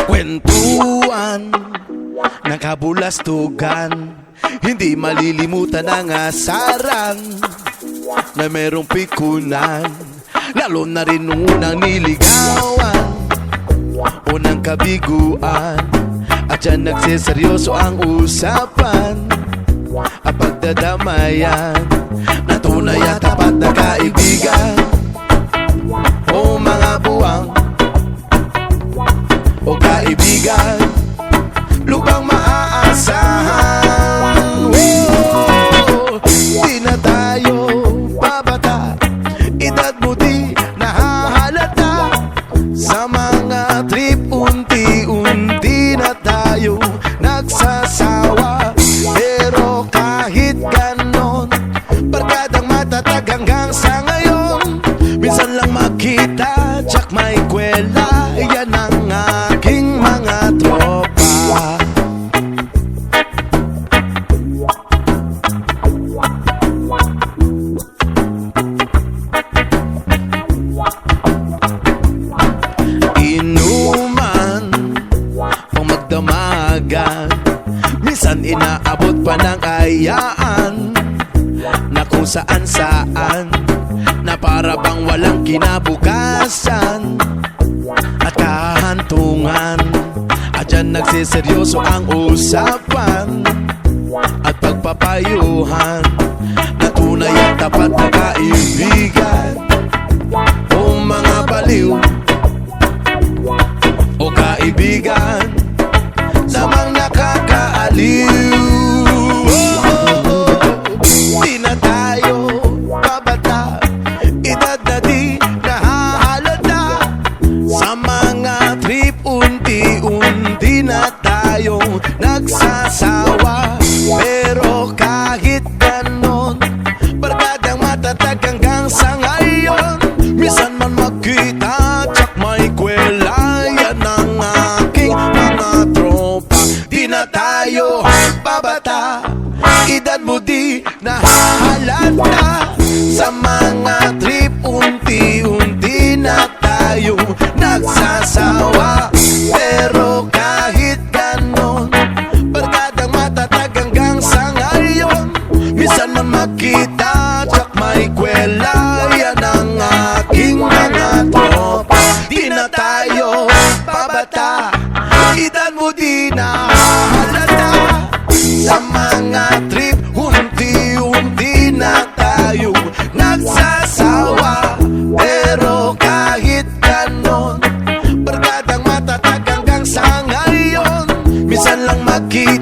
Kwentuhan ng kabulastugan, hindi malilimutan ang asaran na merong pikunan. Lalo na rin nung unang niligawan, unang kabiguan, at dyan nagseseryoso ang usapan at pagdadamayan na tunay at tapat na kaibigan. O mga buwang o kaibigan, lubang maaasahan. Di na tayo babata, edad mo di nahahalata. Sa mga trip unti-unti na tayo nagsasawa. Pero kahit ganon, barkadang matatag hanggang sa ngayon. Minsan lang makita, tsak may kwela, yan ang aking mga tropa. Inuman o magdamagan, minsan inaabot pa ng ayaan na kung saan-saan, na para bang walang kinabukasan at kahantungan. At dyan nagsiseryoso ang usapan at pagpapayuhan na tunay at tapat na kaibigan. O mga baliw o kaibigan, lamang nakakaaliw. Di na tayo babata, edad na di nahahalata. Sa mga trip unti-unti na tayo nagsasawa. Pero kahit ganon, barkadang matatag hanggang sa ngayon. Minsan man magkita, tsak may kwela, yan ang aking mga tropa. Di na tayo babata, edad mo di nahahalata. Sa mga trip unti-unti na tayo nagsasawa. Pero kahit ganon, barkadang matatag hanggang sa ngayon. Minsan man makita, tsak may kwela, yan ang aking mga tropa. Di na tayo babata, edad mo di nahahalata. Sa mga trip unti-unti na tayo nagsasawa. Pero kahit ganon, barkadang matatag hanggang sa ngayon. Minsan lang makita,